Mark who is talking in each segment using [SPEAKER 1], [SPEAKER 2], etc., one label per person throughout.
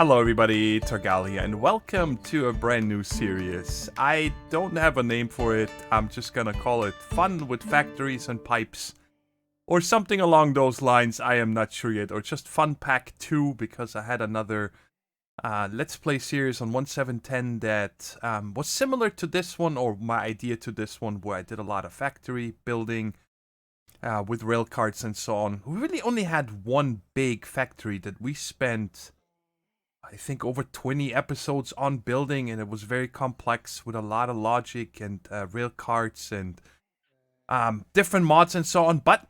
[SPEAKER 1] Hello everybody, Thorgal here, and welcome to a brand new series. I don't have a name for it, I'm just gonna call it Fun with Factories and Pipes. Or something along those lines, I am not sure yet. Or just Fun Pack 2, because I had another Let's Play series on 1710 that was similar to this one, or my idea to this one, where I did a lot of factory building with rail carts and so on. We really only had one big factory that we spent, I think, over 20 episodes on building, and it was very complex with a lot of logic and rail carts and different mods and so on. But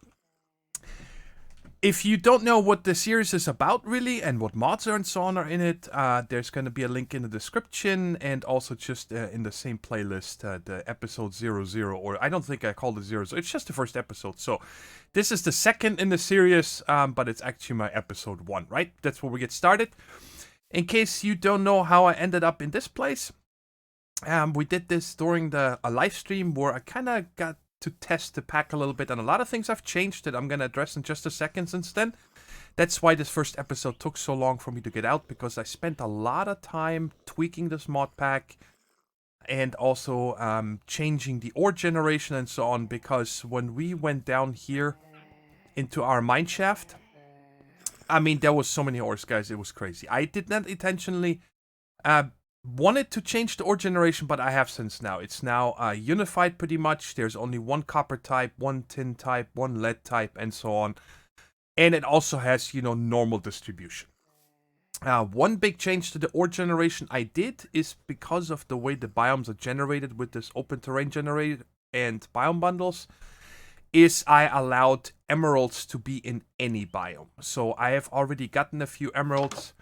[SPEAKER 1] if you don't know what the series is about really and what mods are and so on are in it, there's going to be a link in the description, and also just in the same playlist, the episode 00, or I don't think I called it 00, it's just the first episode. So this is the second in the series, but it's actually my episode 1, right? That's where we get started. In case you don't know how I ended up in this place, we did this during a live stream where I kind of got to test the pack a little bit, and a lot of things have changed that I'm going to address in just a second since then. That's why this first episode took so long for me to get out, because I spent a lot of time tweaking this mod pack and also changing the ore generation and so on, because when we went down here into our mineshaft, I mean, there was so many ores, guys, it was crazy. I did not intentionally wanted to change the ore generation, but I have since now. It's now unified pretty much. There's only one copper type, one tin type, one lead type, and so on. And it also has, you know, normal distribution. One big change to the ore generation I did is because of the way the biomes are generated with this open terrain generator and biome bundles, is I allowed emeralds to be in any biome. So I have already gotten a few emeralds.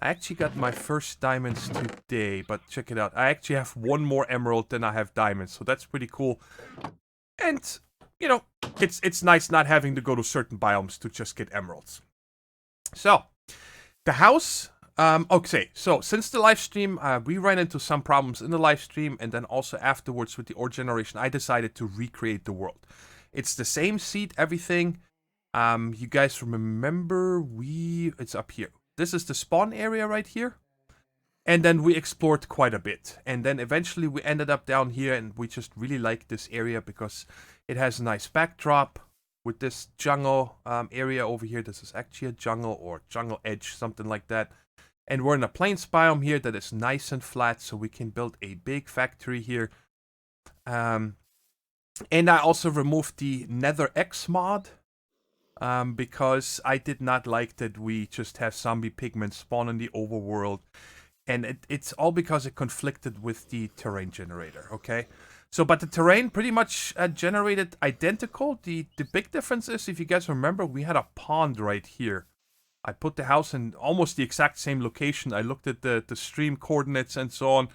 [SPEAKER 1] I actually got my first diamonds today, but check it out. I actually have one more emerald than I have diamonds, so that's pretty cool. And, you know, it's nice not having to go to certain biomes to just get emeralds. So, the house, okay, so since the live stream, we ran into some problems in the live stream, and then also afterwards with the ore generation, I decided to recreate the world. It's the same seed, everything. You guys remember it's up here. This is the spawn area right here. And then we explored quite a bit. And then eventually we ended up down here, and we just really like this area because it has a nice backdrop with this jungle area over here. This is actually a jungle or jungle edge, something like that. And we're in a plains biome here that is nice and flat, so we can build a big factory here. And I also removed the Nether X mod. Because I did not like that we just have zombie pigmen spawn in the overworld. And it's all because it conflicted with the terrain generator, okay? So, but the terrain pretty much generated identical. The big difference is, if you guys remember, we had a pond right here. I put the house in almost the exact same location. I looked at the stream coordinates and so on.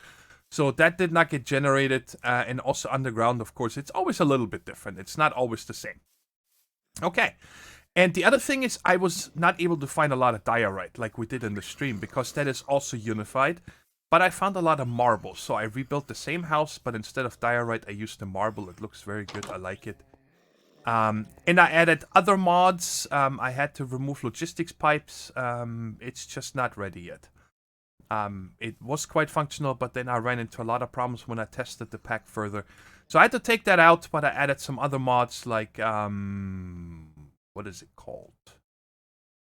[SPEAKER 1] So that did not get generated. And also underground, of course, it's always a little bit different. It's not always the same. Okay, and the other thing is I was not able to find a lot of diorite like we did in the stream, because that is also unified, but I found a lot of marble, so I rebuilt the same house, but instead of diorite I used the marble. It looks very good, I like it. And I added other mods. I had to remove logistics pipes. It's just not ready yet. It was quite functional, but then I ran into a lot of problems when I tested the pack further. So I had to take that out, but I added some other mods like, what is it called?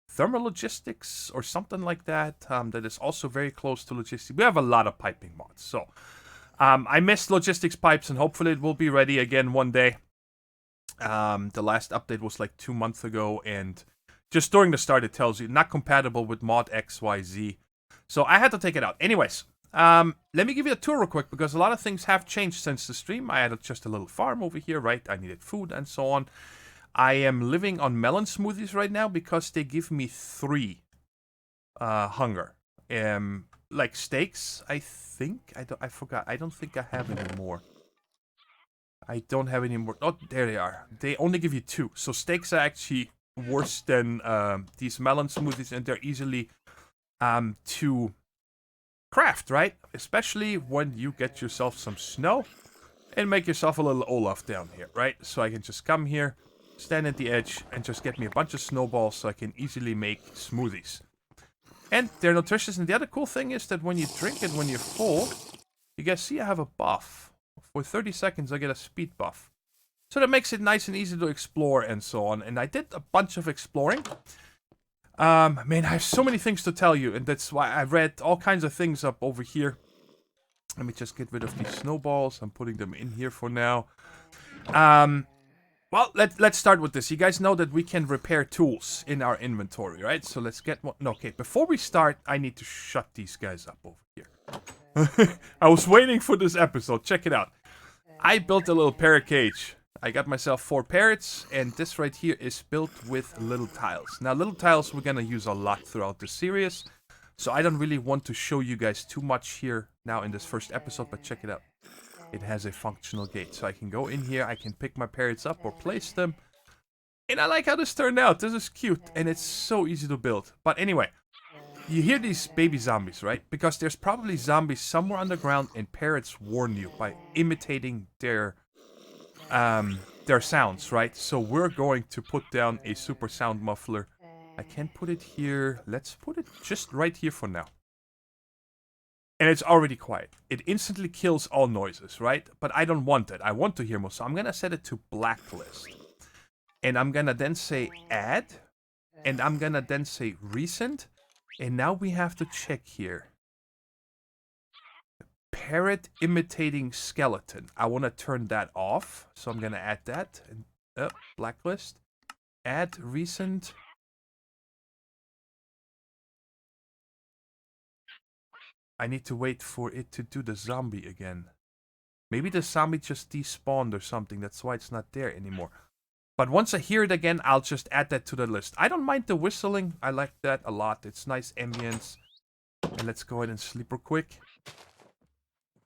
[SPEAKER 1] Thermal logistics or something like that, that is also very close to logistics. We have a lot of piping mods. So I missed logistics pipes, and hopefully it will be ready again one day. The last update was like 2 months ago, and just during the start it tells you not compatible with mod XYZ. So I had to take it out. Anyways, let me give you a tour real quick, because a lot of things have changed since the stream. I added just a little farm over here, right? I needed food and so on. I am living on melon smoothies right now because they give me 3 hunger. Like steaks, I think. I forgot. I don't think I have any more. I don't have any more. Oh, there they are. They only give you 2. So steaks are actually worse than these melon smoothies, and they're easily to craft, right? Especially when you get yourself some snow and make yourself a little Olaf down here, right? So I can just come here, stand at the edge, and just get me a bunch of snowballs so I can easily make smoothies. And they're nutritious. And the other cool thing is that when you drink it when you're full, you guys see I have a buff. For 30 seconds, I get a speed buff. So that makes it nice and easy to explore and so on. And I did a bunch of exploring. Man, I have so many things to tell you. And that's why I read all kinds of things up over here. Let me just get rid of these snowballs. I'm putting them in here for now. Well, let's start with this. You guys know that we can repair tools in our inventory, right? So let's get one. No, okay, before we start, I need to shut these guys up over here. I was waiting for this episode. Check it out. I built a little parrot cage. I got myself 4 parrots, and this right here is built with little tiles. Now, little tiles we're gonna use a lot throughout the series, so I don't really want to show you guys too much here now in this first episode, but check it out. It has a functional gate, so I can go in here, I can pick my parrots up or place them. And I like how this turned out. This is cute, and it's so easy to build. But anyway, you hear these baby zombies, right? Because there's probably zombies somewhere underground, and parrots warn you by imitating their sounds, right? So we're going to put down a super sound muffler. I can't put it here. Let's put it just right here for now. And it's already quiet. It instantly kills all noises, right? But I don't want it. I want to hear more. So I'm going to set it to blacklist. And I'm going to then say add. And I'm going to then say recent. And now we have to check here. Parrot imitating skeleton. I want to turn that off. So I'm going to add that. And, blacklist. Add recent. I need to wait for it to do the zombie again. Maybe the zombie just despawned or something. That's why it's not there anymore. But once I hear it again, I'll just add that to the list. I don't mind the whistling. I like that a lot. It's nice ambience. And let's go ahead and sleep real quick.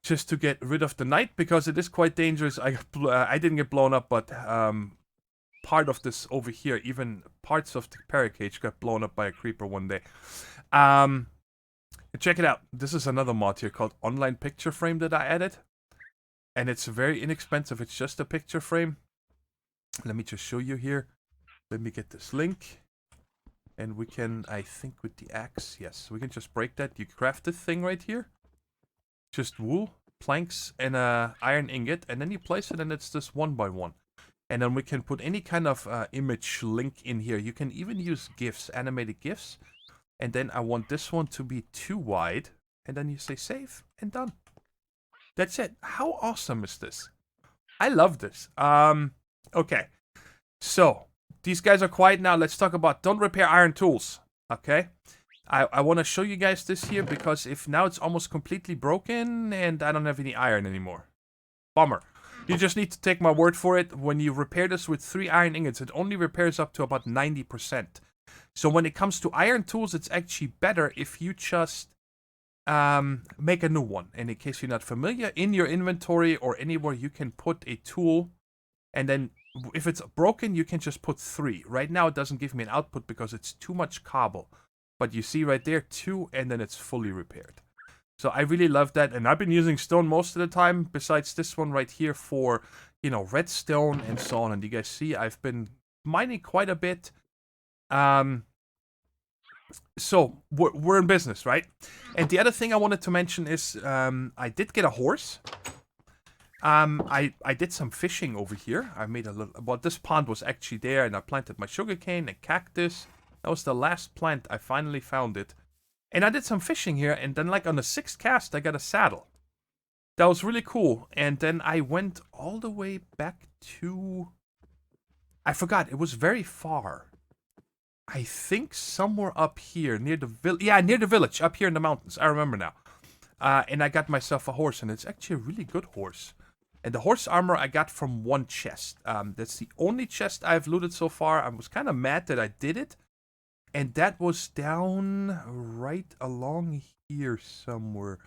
[SPEAKER 1] Just to get rid of the night, because it is quite dangerous. I didn't get blown up, but part of this over here, even parts of the parrot cage got blown up by a creeper one day. Check it out. This is another mod here called Online Picture Frame that I added. And it's very inexpensive. It's just a picture frame. Let me just show you here. Let me get this link. And we can, I think with the axe, yes, we can just break that. You craft this thing right here. Just wool, planks, and a iron ingot. And then you place it and it's just 1 by 1. And then we can put any kind of image link in here. You can even use GIFs, animated GIFs. And then I want this one to be too wide. And then you say save and done. That's it. How awesome is this? I love this. Okay. So, these guys are quiet now. Let's talk about don't repair iron tools. Okay. I want to show you guys this here because if now it's almost completely broken and I don't have any iron anymore. Bummer. You just need to take my word for it. When you repair this with 3 iron ingots, it only repairs up to about 90%. So when it comes to iron tools, it's actually better if you just make a new one. And in case you're not familiar, in your inventory or anywhere you can put a tool. And then if it's broken, you can just put 3. Right now it doesn't give me an output because it's too much cobble. But you see right there, 2, and then it's fully repaired. So I really love that. And I've been using stone most of the time, besides this one right here for, you know, redstone and so on. And you guys see I've been mining quite a bit. So we're in business, right? And the other thing I wanted to mention is I did get a horse. I did some fishing over here. I made a little. Well, this pond was actually there, and I planted my sugarcane and cactus. That was the last plant. I finally found it, and I did some fishing here. And then, like on the 6th cast, I got a saddle. That was really cool. And then I went all the way back to. I forgot. It was very far. I think somewhere up here near the village. Yeah, near the village, up here in the mountains. I remember now. And I got myself a horse, and it's actually a really good horse. And the horse armor I got from 1 chest. That's the only chest I've looted so far. I was kind of mad that I did it. And that was down right along here somewhere.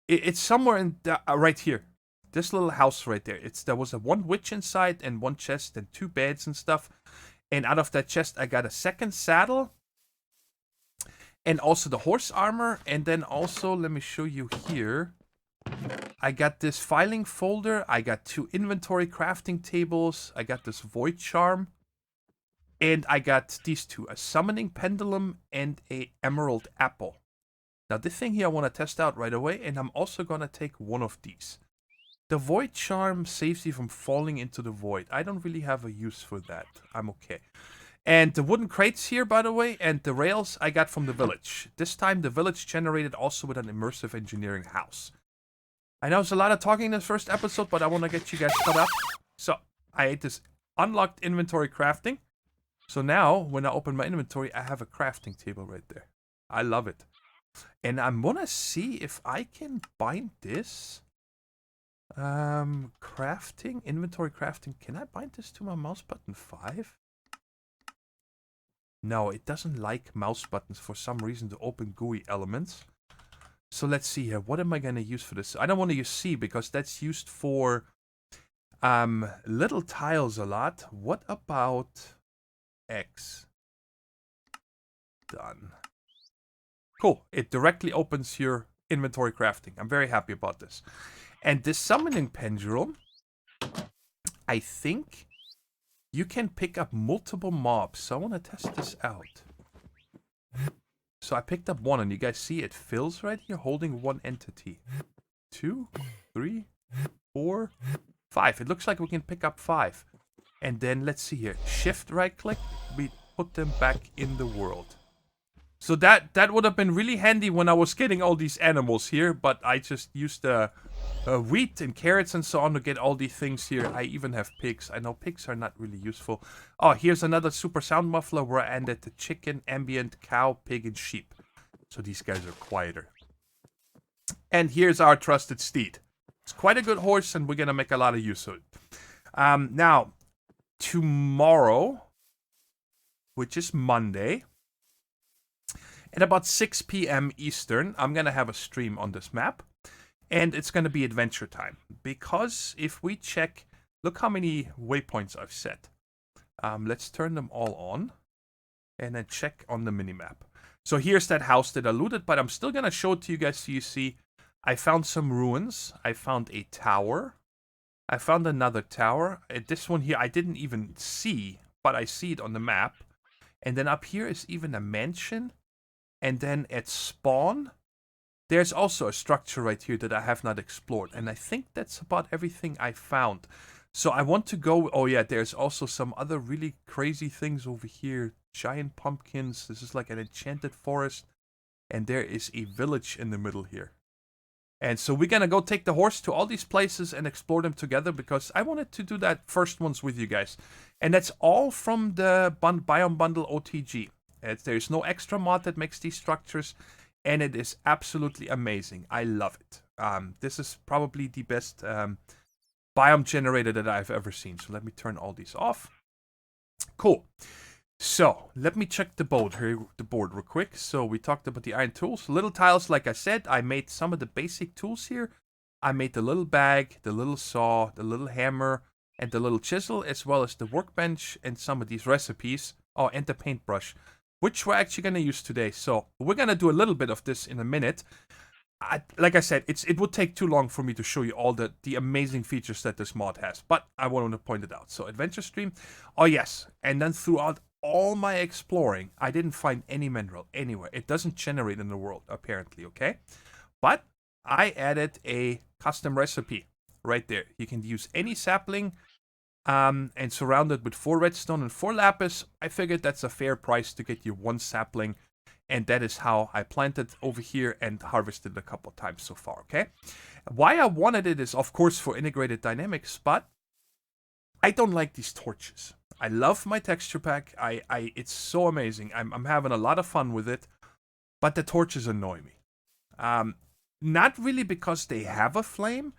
[SPEAKER 1] It's somewhere in right here. This little house right there. There was 1 witch inside and 1 chest and 2 beds and stuff. And out of that chest, I got a 2nd saddle. And also the horse armor. And then also, let me show you here. I got this filing folder. I got 2 inventory crafting tables. I got this void charm. And I got these two, a summoning pendulum and a emerald apple. Now this thing here I want to test out right away, and I'm also going to take one of these. The void charm saves you from falling into the void. I don't really have a use for that. I'm okay. And the wooden crates here, by the way, and the rails I got from the village. This time the village generated also with an immersive engineering house. I know it's a lot of talking in this first episode, but I want to get you guys caught up. So I ate this unlocked inventory crafting. So now when I open my inventory, I have a crafting table right there. I love it. And I'm gonna see if I can bind this. Crafting, inventory crafting. Can I bind this to my mouse button 5? No, it doesn't like mouse buttons for some reason to open GUI elements. So let's see here. What am I gonna use for this? I don't want to use C because that's used for little tiles a lot. What about X? Done. Cool. It directly opens your inventory crafting. I'm very happy about this. And this summoning pendulum, I think you can pick up multiple mobs. So I want to test this out. So I picked up one, and you guys see it fills right here, holding one entity. 2, 3, 4, 5. It looks like we can pick up 5. And then let's see here. Shift right click. We put them back in the world. So that would have been really handy when I was getting all these animals here, but I just used wheat and carrots and so on to get all these things here. I even have pigs. I know pigs are not really useful. Oh, here's another super sound muffler where I ended the chicken, ambient, cow, pig, and sheep. So these guys are quieter. And here's our trusted steed. It's quite a good horse, and we're going to make a lot of use of it. Now, tomorrow, which is Monday, at about 6 p.m. Eastern, I'm going to have a stream on this map. And it's going to be adventure time. Because if we check, look how many waypoints I've set. Let's turn them all on. And then check on the minimap. So here's that house that I looted. But I'm still going to show it to you guys so you see. I found some ruins. I found a tower. I found another tower. This one here I didn't even see. But I see it on the map. And then up here is even a mansion. And then at spawn, there's also a structure right here that I have not explored. And I think that's about everything I found. So I want to go... Oh yeah, there's also some other really crazy things over here. Giant pumpkins. This is like an enchanted forest. And there is a village in the middle here. And so we're going to go take the horse to all these places and explore them together. Because I wanted to do that first ones with you guys. And that's all from the Biome Bundle OTG. There's no extra mod that makes these structures, and it is absolutely amazing. I love it. This is probably the best biome generator that I've ever seen. So let me turn all these off. Cool. So let me check the board real quick. So we talked about the iron tools. Little tiles, like I said, I made some of the basic tools here. I made the little bag, the little saw, the little hammer, and the little chisel, as well as the workbench and some of these recipes. Oh, and the paintbrush, which we're actually going to use today. So we're going to do a little bit of this in a minute. Like I said, it would take too long for me to show you all the amazing features that this mod has. But I wanted to point it out. So adventure stream. Oh yes. And then throughout all my exploring, I didn't find any mineral anywhere. It doesn't generate in the world, apparently, okay? But I added a custom recipe right there. You can use any sapling. And surrounded with 4 redstone and 4 lapis. I figured that's a fair price to get you 1 sapling. And that is how I planted over here and harvested a couple times so far, okay? Why I wanted it is, of course, for integrated dynamics, but I don't like these torches. I love my texture pack. It's so amazing. I'm having a lot of fun with it, but the torches annoy me. Not really because they have a flame,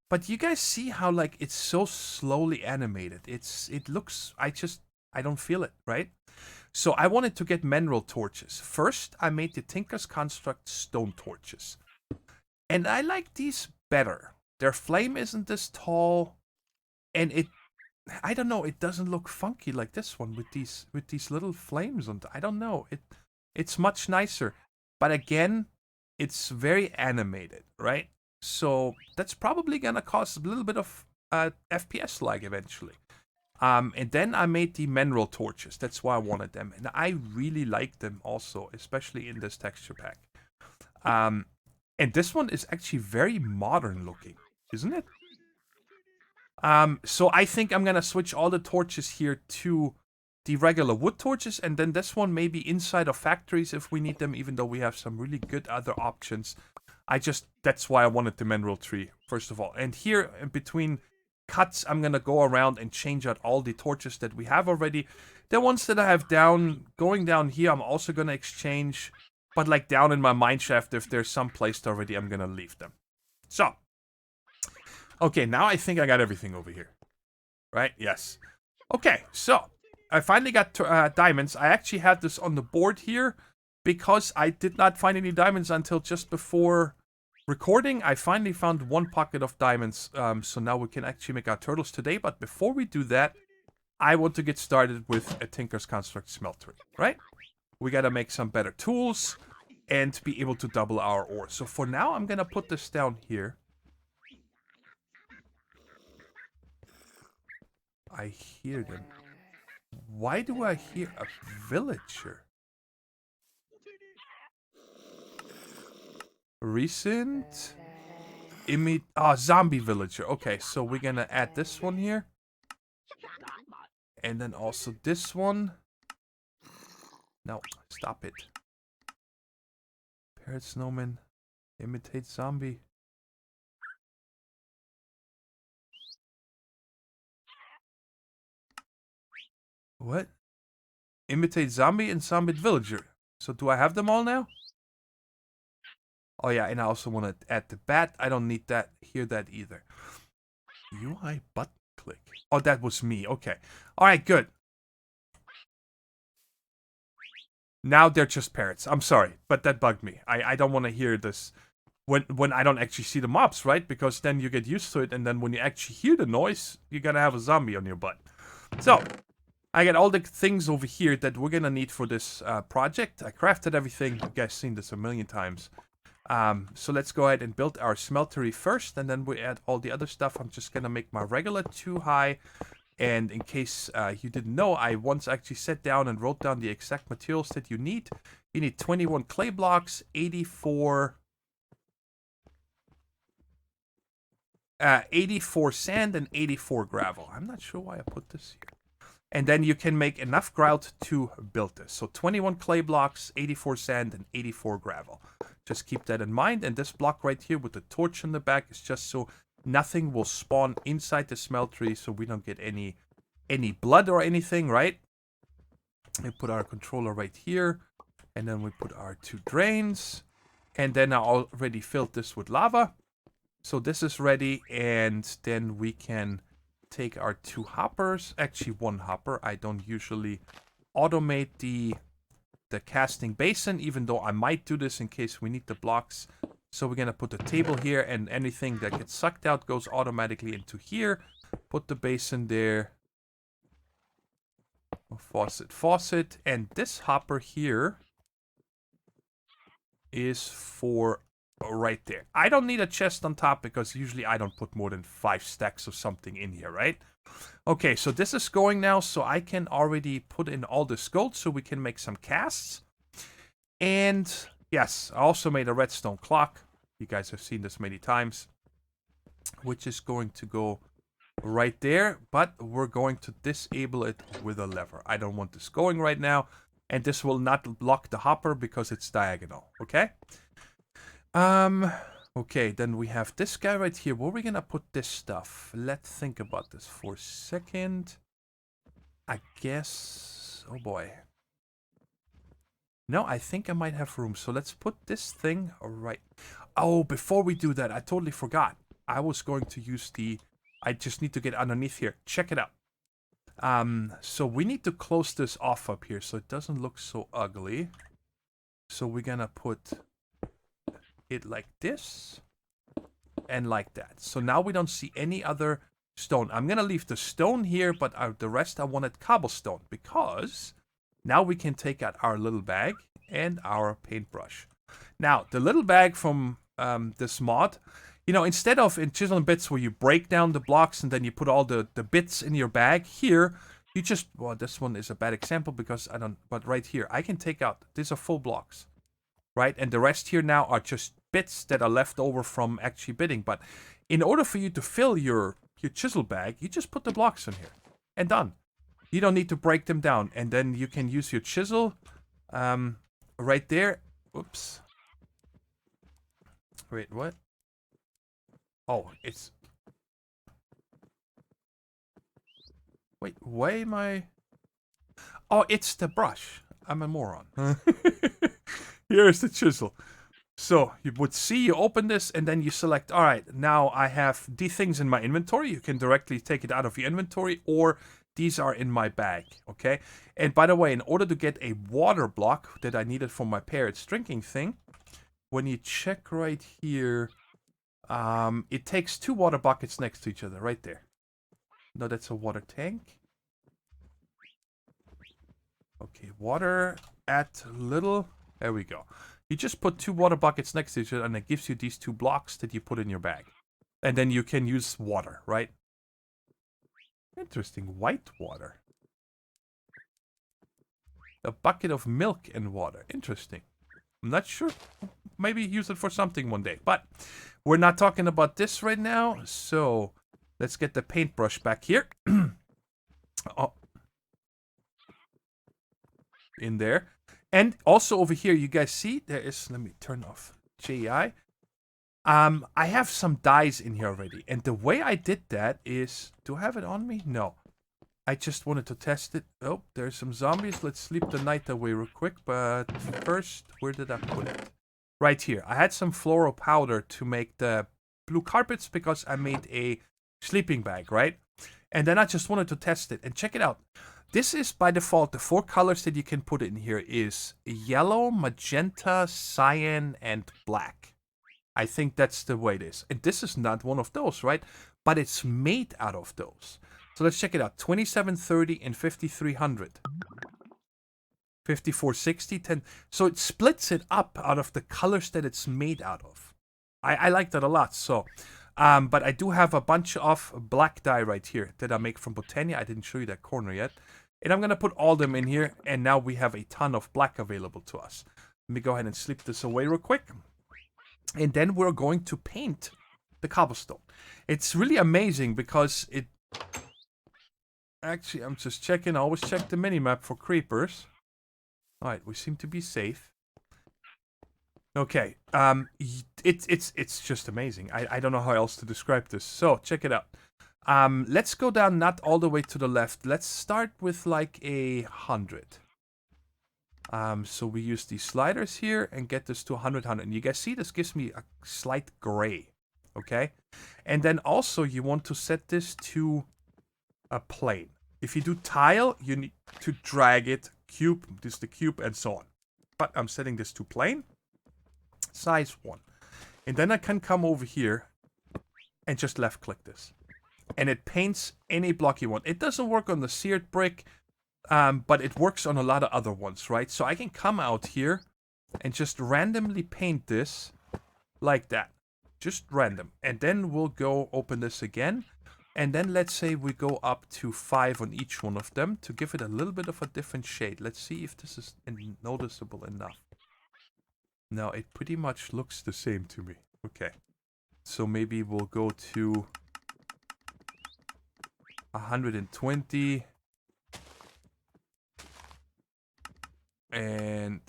[SPEAKER 1] but you guys see how, like, it's so slowly animated. It looks, I don't feel it, right? So I wanted to get mineral torches. First, I made the Tinker's Construct stone torches. And I like these better. Their flame isn't this tall. And I don't know, it doesn't look funky like this one with these little flames on. I don't know. It's much nicer. But again, it's very animated, right? So that's probably gonna cause a little bit of FPS lag eventually. And then I made the mineral torches. That's why I wanted them. And I really like them also, especially in this texture pack. And this one is actually very modern looking, isn't it? So I think I'm gonna switch all the torches here to the regular wood torches, and then this one maybe inside of factories if we need them, even though we have some really good other options. That's why I wanted the mineral tree, first of all. And here, in between cuts, I'm gonna go around and change out all the torches that we have already. The ones that I have going down here, I'm also gonna exchange. But like down in my mineshaft, if there's some placed already, I'm gonna leave them. So, okay, now I think I got everything over here. Right? Yes. Okay, so I finally got diamonds. I actually had this on the board here because I did not find any diamonds until just before recording. I finally found one pocket of diamonds, so now we can actually make our turtles today. But before we do that, I want to get started with a Tinker's Construct smeltery, right? We gotta make some better tools and be able to double our ore. So for now, I'm gonna put this down here. I hear them. Why do I hear a villager? Recent. Zombie villager. Okay, so we're gonna add this one here. And then also this one. No, stop it. Parrot snowman. Imitate zombie. What? Imitate zombie and zombie villager. So do I have them all now? Oh yeah, and I also want to add the bat. I don't need that. Hear that either. UI button click. Oh, that was me. Okay. Alright, good. Now they're just parrots. I'm sorry, but that bugged me. I don't want to hear this when I don't actually see the mobs, right? Because then you get used to it, and then when you actually hear the noise, you're gonna have a zombie on your butt. So, I got all the things over here that we're gonna need for this project. I crafted everything. You guys seen this a million times. So let's go ahead and build our smeltery first, and then we add all the other stuff. I'm just gonna make my regular 2 high. And in case you didn't know, I once actually sat down and wrote down the exact materials that you need. You need 21 clay blocks, 84 sand, and 84 gravel. I'm not sure why I put this here. And then you can make enough grout to build this. So 21 clay blocks, 84 sand, and 84 gravel. Just keep that in mind. And this block right here with the torch in the back is just so nothing will spawn inside the smeltery, so we don't get any blood or anything, right? We put our controller right here, and then we put our 2 drains, and then I already filled this with lava. So this is ready, and then we can take our 2 hoppers, actually 1 hopper. I don't usually automate the casting basin, even though I might do this in case we need the blocks. So we're going to put the table here, and anything that gets sucked out goes automatically into here. Put the basin there. Faucet. And this hopper here is for right there. I don't need a chest on top because usually I don't put more than 5 stacks of something in here, right? Okay, so this is going now, so I can already put in all this gold so we can make some casts. And yes, I also made a redstone clock. You guys have seen this many times. Which is going to go right there. But we're going to disable it with a lever. I don't want this going right now. And this will not block the hopper because it's diagonal. Okay? Okay, then we have this guy right here. Where are we going to put this stuff? Let's think about this for a second. I guess... Oh boy. No, I think I might have room. So let's put this thing right. Oh, before we do that, I totally forgot. I was going to use the... I just need to get underneath here. Check it out. So we need to close this off up here so it doesn't look so ugly. So we're gonna put it like this and like that. So now we don't see any other stone. I'm gonna leave the stone here, but the rest I wanted cobblestone because... Now we can take out our little bag and our paintbrush. Now, the little bag from this mod, you know, instead of in chisel and bits where you break down the blocks and then you put all the bits in your bag, here, you just, well, this one is a bad example because I don't, but right here, I can take out, these are full blocks, right? And the rest here now are just bits that are left over from actually bitting. But in order for you to fill your chisel bag, you just put the blocks in here and done. You don't need to break them down. And then you can use your chisel right there. Oops. Wait, what? Oh, it's... Wait, why am I... Oh, it's the brush. I'm a moron. Here's the chisel. So, you would see, you open this, and then you select, alright, now I have these things in my inventory. You can directly take it out of your inventory, or these are in my bag, okay? And by the way, in order to get a water block that I needed for my parrot's drinking thing, when you check right here, it takes 2 water buckets next to each other, right there. No, that's a water tank. Okay, water at little... There we go. You just put 2 water buckets next to each other and it gives you these 2 blocks that you put in your bag. And then you can use water, right? Interesting. White water. A bucket of milk and water. Interesting. I'm not sure. Maybe use it for something one day. But we're not talking about this right now. So let's get the paintbrush back here. Oh. In there. And also over here, you guys see, there is, let me turn off JEI. I have some dyes in here already. And the way I did that is, do I have it on me? No. I just wanted to test it. Oh, there's some zombies. Let's sleep the night away real quick. But first, where did I put it? Right here. I had some floral powder to make the blue carpets because I made a sleeping bag, right? And then I just wanted to test it. And check it out. This is by default, the 4 colors that you can put in here is yellow, magenta, cyan, and black. I think that's the way it is. And this is not one of those, right? But it's made out of those. So let's check it out. 2730 and 5300. 5460, 10. So it splits it up out of the colors that it's made out of. I like that a lot. So, but I do have a bunch of black dye right here that I make from Botania. I didn't show you that corner yet. And I'm going to put all of them in here. And now we have a ton of black available to us. Let me go ahead and sleep this away real quick. And then we're going to paint the cobblestone. It's really amazing because it... Actually, I'm just checking. I always check the minimap for creepers. Alright, we seem to be safe. Okay. It's just amazing. I don't know how else to describe this. So, check it out. Let's go down not all the way to the left. Let's start with like 100. So we use these sliders here and get this to 100, 100. And you guys see this gives me a slight gray. Okay? And then also you want to set this to a plane. If you do tile, you need to drag it, cube, this is the cube, and so on. But I'm setting this to plane. Size 1. And then I can come over here and just left click this. And it paints any block you want. It doesn't work on the seared brick, but it works on a lot of other ones, right? So I can come out here and just randomly paint this like that. Just random. And then we'll go open this again. And then let's say we go up to 5 on each one of them to give it a little bit of a different shade. Let's see if this is noticeable enough. No, it pretty much looks the same to me. Okay. So maybe we'll go to 120. And...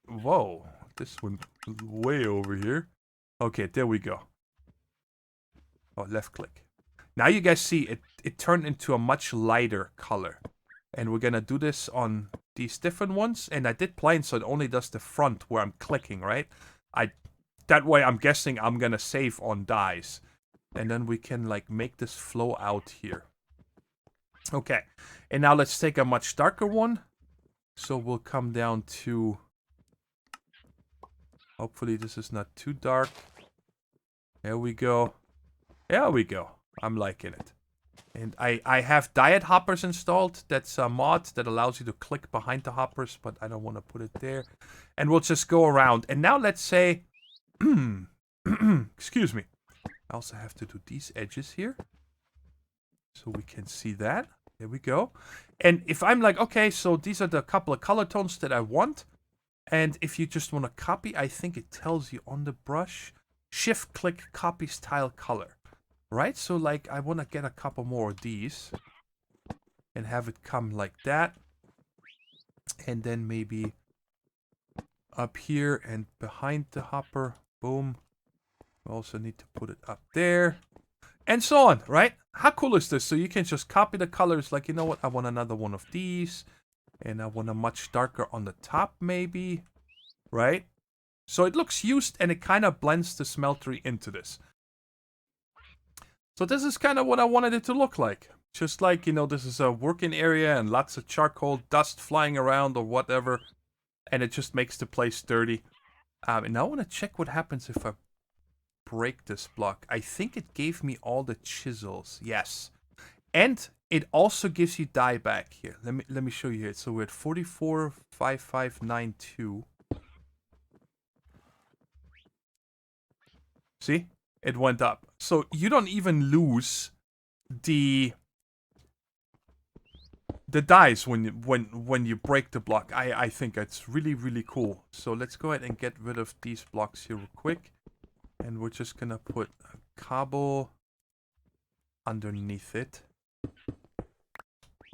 [SPEAKER 1] Whoa. This went way over here. Okay, there we go. Oh, left click. Now you guys see it turned into a much lighter color. And we're gonna do this on these different ones. And I did plain so it only does the front where I'm clicking, right? That way I'm guessing I'm gonna save on dyes. And then we can like make this flow out here. Okay. And now let's take a much darker one. So we'll come down to... Hopefully this is not too dark. There we go. There we go. I'm liking it. And I have diet hoppers installed. That's a mod that allows you to click behind the hoppers, but I don't want to put it there. And we'll just go around. And now let's say... Excuse me. I also have to do these edges here. So we can see that. There we go. And if I'm like, okay, so these are the couple of color tones that I want. And if you just want to copy, I think it tells you on the brush. Shift-click copy style color. Right? So like I want to get a couple more of these. And have it come like that. And then maybe up here and behind the hopper. Boom. We also need to put it up there. And so on, right? How cool is this? So you can just copy the colors. Like, you know what? I want another one of these. And I want a much darker on the top, maybe. Right? So it looks used and it kind of blends the smeltery into this. So this is kind of what I wanted it to look like. Just like, you know, this is a working area and lots of charcoal dust flying around or whatever. And it just makes the place dirty. And now I want to check what happens if I break this block. I think it gave me all the chisels. Yes. And it also gives you dye back here. Let me show you here. So we're at 445592. See? It went up. So you don't even lose the dyes when you break the block. I think it's really, really cool. So let's go ahead and get rid of these blocks here real quick. And we're just gonna put a cobble underneath it.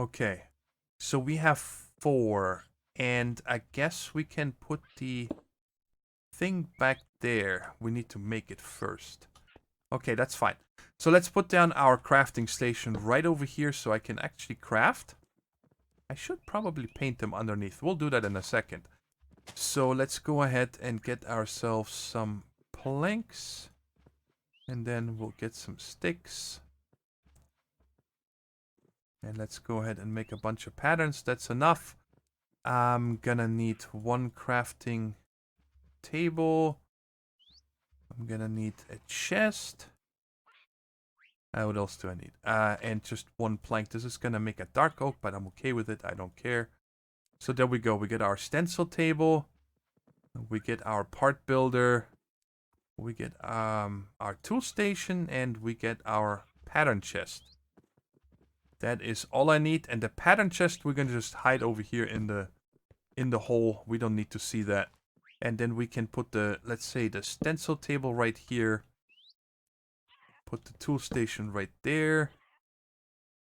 [SPEAKER 1] Okay. So we have 4. And I guess we can put the thing back there. We need to make it first. Okay, that's fine. So let's put down our crafting station right over here so I can actually craft. I should probably paint them underneath. We'll do that in a second. So let's go ahead and get ourselves some planks. And then we'll get some sticks. And let's go ahead and make a bunch of patterns. That's enough. I'm gonna need 1 crafting table. I'm gonna need a chest. What else do I need? And just 1 plank. This is gonna make a dark oak, but I'm okay with it. I don't care. So there we go. We get our stencil table. We get our part builder. We get our tool station, and we get our pattern chest. That is all I need. And the pattern chest we're gonna just hide over here in the hole. We don't need to see that. And then we can put the, let's say, the stencil table right here. Put the tool station right there.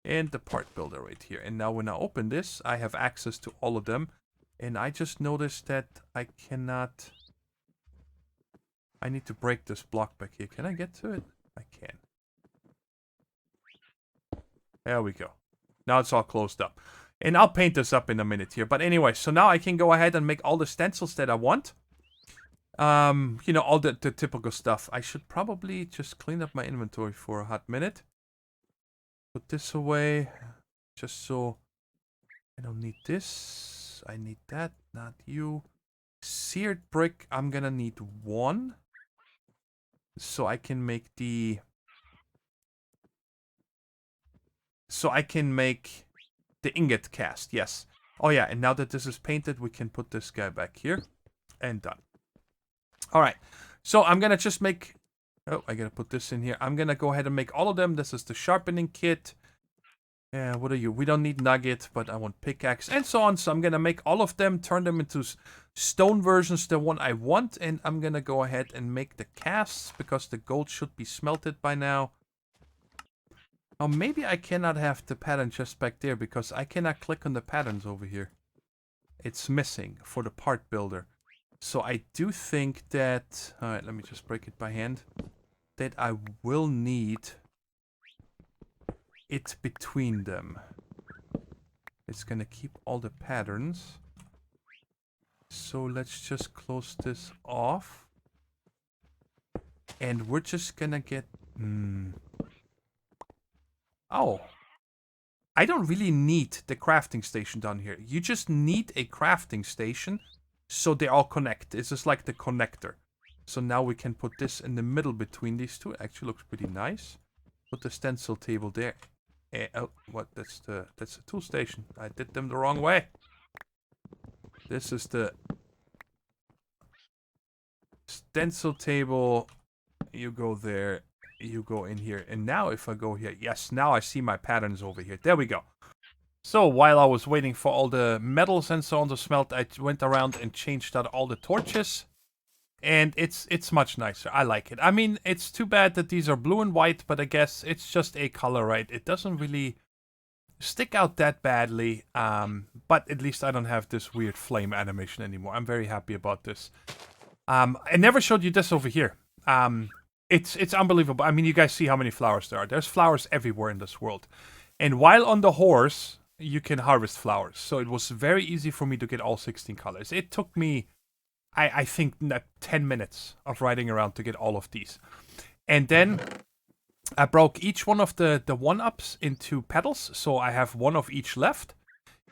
[SPEAKER 1] And the part builder right here. And now when I open this, I have access to all of them. And I just noticed that I cannot... I need to break this block back here. Can I get to it? I can. There we go. Now it's all closed up. And I'll paint this up in a minute here. But anyway, so now I can go ahead and make all the stencils that I want. You know, all the typical stuff. I should probably just clean up my inventory for a hot minute. Put this away. Just so I don't need this. I need that, not you. Seared brick, I'm gonna need 1. So I can make the... So I can make the ingot cast, yes. Oh yeah, and now that this is painted, we can put this guy back here. And done. Alright, so I'm gonna just make... Oh, I gotta put this in here. I'm gonna go ahead and make all of them. This is the sharpening kit. What are you? We don't need nugget, but I want pickaxe and so on. So I'm gonna make all of them, turn them into stone versions, the one I want. And I'm gonna go ahead and make the casts, because the gold should be smelted by now. Oh, maybe I cannot have the pattern just back there, because I cannot click on the patterns over here. It's missing for the part builder. So I do think that... Alright, let me just break it by hand. That I will need it between them. It's gonna keep all the patterns. So let's just close this off. And we're just gonna get... Oh. I don't really need the crafting station down here. You just need a crafting station so they all connect. It's just like the connector. So now we can put this in the middle between these two. It actually looks pretty nice. Put the stencil table there. Oh, what? That's the tool station. I did them the wrong way. This is the stencil table You go there. You go in here. And now if I go here, yes, now I see my patterns over here. There we go. So while I was waiting for all the metals and so on to smelt, I went around and changed out all the torches. And it's much nicer. I like it. I mean, it's too bad that these are blue and white, but I guess it's just a color, right? It doesn't really stick out that badly, but at least I don't have this weird flame animation anymore. I'm very happy about this. I never showed you this over here. It's unbelievable. I mean, you guys see how many flowers there are. There's flowers everywhere in this world. And while on the horse, you can harvest flowers. So it was very easy for me to get all 16 colors. It took me, I think, 10 minutes of riding around to get all of these. And then I broke each one of the 1-ups into petals, so I have one of each left.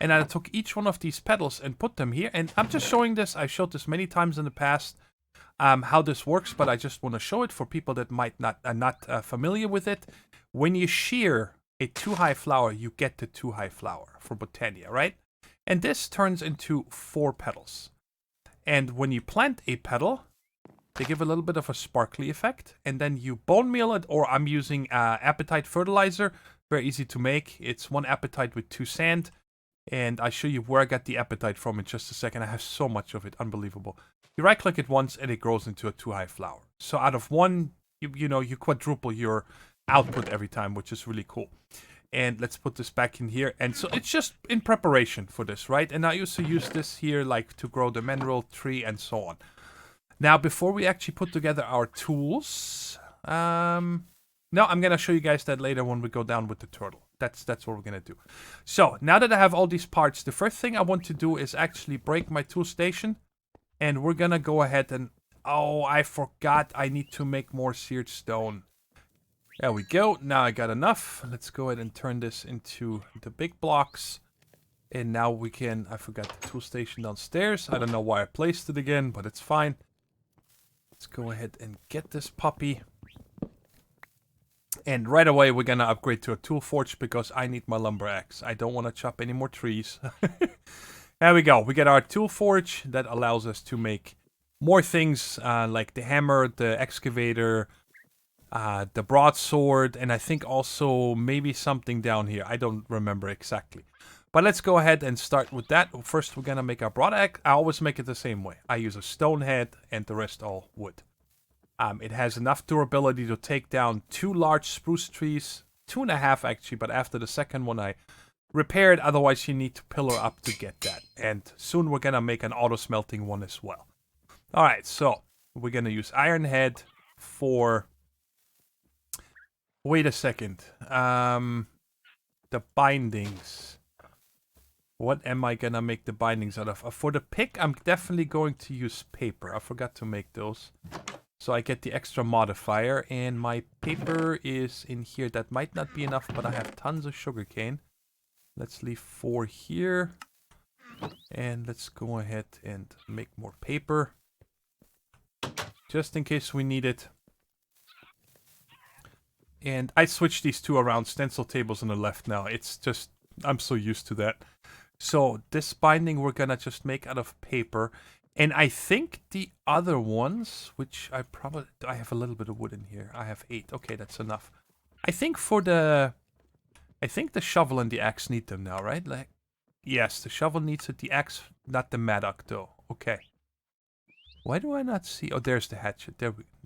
[SPEAKER 1] And I took each one of these petals and put them here. And I'm just showing this. I showed this many times in the past, how this works, but I just want to show it for people that might not familiar with it. When you shear a 2-high flower, you get the 2-high flower for Botania, right? And this turns into 4 petals. And when you plant a petal, they give a little bit of a sparkly effect, and then you bone meal it, or I'm using apatite fertilizer, very easy to make. It's 1 apatite with 2 sand, and I'll show you where I got the apatite from in just a second. I have so much of it, unbelievable. You right click it once and it grows into a 2-high flower. So out of 1, you quadruple your output every time, which is really cool. And let's put this back in here. And so it's just in preparation for this, right? And I used to use this here like to grow the mineral tree and so on. Now, before we actually put together our tools, no, I'm going to show you guys that later when we go down with the turtle. That's what we're going to do. So, now that I have all these parts, the first thing I want to do is actually break my tool station. And we're going to go ahead and... Oh, I forgot I need to make more seared stone. There we go. Now I got enough. Let's go ahead and turn this into the big blocks. And now we can... I forgot the tool station downstairs. I don't know why I placed it again, but it's fine. Let's go ahead and get this puppy. And right away we're gonna upgrade to a tool forge because I need my lumber axe. I don't want to chop any more trees. There we go. We get our tool forge that allows us to make more things like the hammer, the excavator, the broadsword, and I think also maybe something down here. I don't remember exactly. But let's go ahead and start with that. First, we're going to make our broad axe. I always make it the same way. I use a stone head and the rest all wood. It has enough durability to take down 2 large spruce trees. 2.5 actually, but after the second one I repaired. Otherwise, you need to pillar up to get that. And soon we're going to make an auto smelting one as well. Alright, so we're going to use iron head for... Wait a second. The bindings. What am I gonna make the bindings out of? For the pick, I'm definitely going to use paper. I forgot to make those. So I get the extra modifier, and my paper is in here. That might not be enough, but I have tons of sugarcane. Let's leave 4 here. And let's go ahead and make more paper. Just in case we need it. And I switched these 2 around. Stencil tables on the left now. It's just, I'm so used to that. So this binding we're gonna just make out of paper. And I think the other ones, which I have a little bit of wood in here. I have 8. Okay, that's enough. I think the shovel and the axe need them now, right? Like, yes, the shovel needs it. The axe, not the mattock though. Okay. Why do I not see? Oh, there's the hatchet.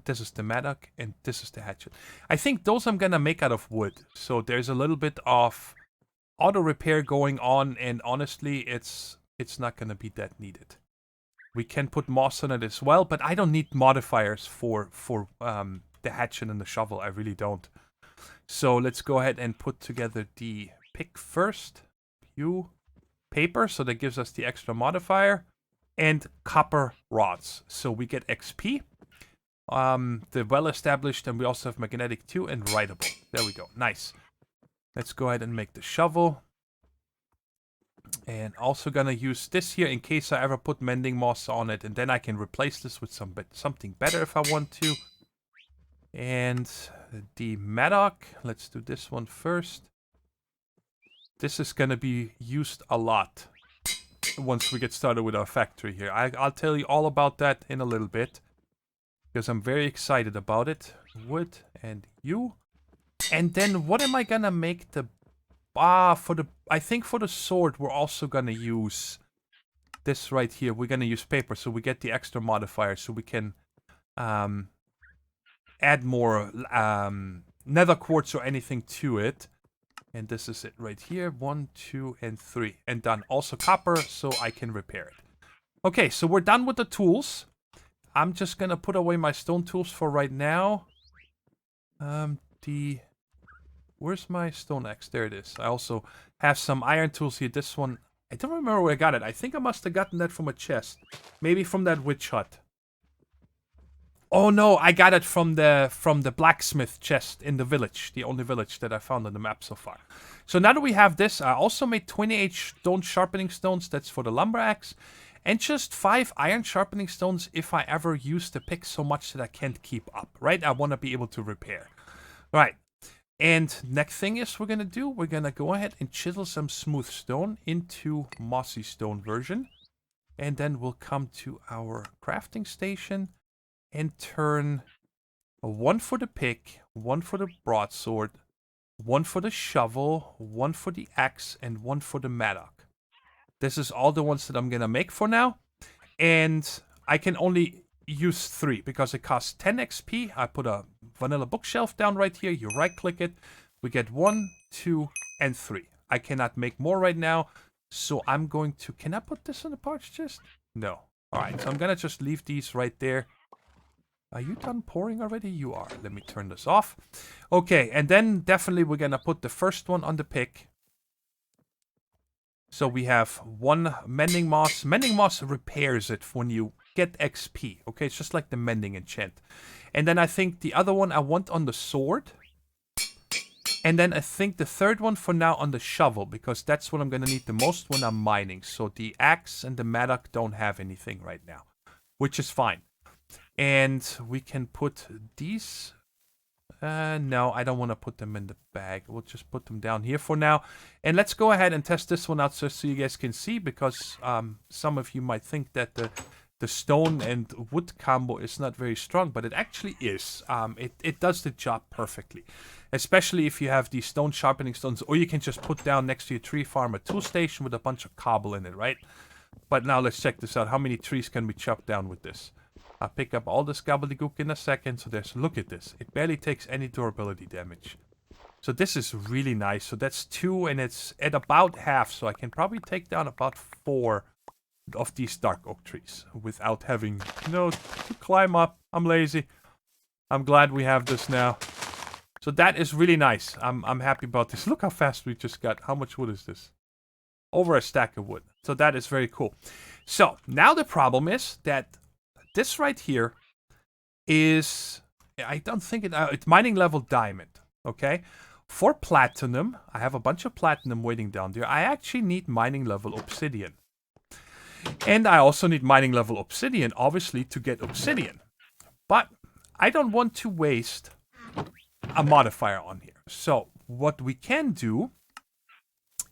[SPEAKER 1] This is the mattock and this is the hatchet. I think those I'm gonna make out of wood. So there's a little bit of auto repair going on, and honestly, it's not gonna be that needed. We can put moss on it as well, but I don't need modifiers for the hatchet and the shovel. I really don't. So let's go ahead and put together the pick first. Paper, so that gives us the extra modifier, and copper rods. So we get XP. The well-established, and we also have magnetic too, and writable. There we go. Nice. Let's go ahead and make the shovel. And also gonna use this here in case I ever put mending moss on it. And then I can replace this with something better if I want to. And the mattock. Let's do this one first. This is gonna be used a lot once we get started with our factory here. I'll tell you all about that in a little bit. because I'm very excited about it. Wood and you. And then what am I gonna make the... I think for the sword we're also gonna use this right here. We're gonna use paper, so we get the extra modifier, so we can add more nether quartz or anything to it. And this is it right here. 1, 2, and 3. And done. Also copper, so I can repair it. Okay, so we're done with the tools. I'm just gonna put away my stone tools for right now. Where's my stone axe? There it is. I also have some iron tools here. This one, I don't remember where I got it. I think I must have gotten that from a chest. Maybe from that witch hut. Oh no, I got it from the blacksmith chest in the village. The only village that I found on the map so far. So now that we have this, I also made 28 stone sharpening stones. That's for the lumber axe. And just 5 iron sharpening stones if I ever use the pick so much that I can't keep up, right? I want to be able to repair. Right. And next thing is we're going to do, we're going to go ahead and chisel some smooth stone into mossy stone version. And then we'll come to our crafting station and turn 1 for the pick, 1 for the broadsword, 1 for the shovel, 1 for the axe, and 1 for the mattock. This is all the ones that I'm going to make for now. And I can only use 3 because it costs 10 XP. I put a vanilla bookshelf down right here. You right click it. We get 1, 2, and 3. I cannot make more right now. So I'm going to... Can I put this in the parts chest? No. Alright, so I'm going to just leave these right there. Are you done pouring already? You are. Let me turn this off. Okay, and then definitely we're going to put the first one on the pick. So we have 1 mending moss. Mending moss repairs it when you get XP. Okay, it's just like the mending enchant. And then I think the other one I want on the sword. And then I think the third one for now on the shovel, because that's what I'm going to need the most when I'm mining. So the axe and the mattock don't have anything right now, which is fine. And we can put these... no, I don't want to put them in the bag. We'll just put them down here for now. And let's go ahead and test this one out so you guys can see, because some of you might think that the stone and wood combo is not very strong, but it actually is. It does the job perfectly. Especially if you have these stone sharpening stones, or you can just put down next to your tree farm a tool station with a bunch of cobble in it, right? But now let's check this out. How many trees can we chop down with this? I'll pick up all this gobbledygook in a second. So look at this. It barely takes any durability damage. So this is really nice. So that's 2 and it's at about half. So I can probably take down about 4 of these dark oak trees without having, to climb up. I'm lazy. I'm glad we have this now. So that is really nice. I'm happy about this. Look how fast we just got. How much wood is this? Over a stack of wood. So that is very cool. So now the problem is that this right here is, I don't think it's mining level diamond, okay? For platinum, I have a bunch of platinum waiting down there. I actually need mining level obsidian. And I also need mining level obsidian, obviously, to get obsidian. But I don't want to waste a modifier on here. So what we can do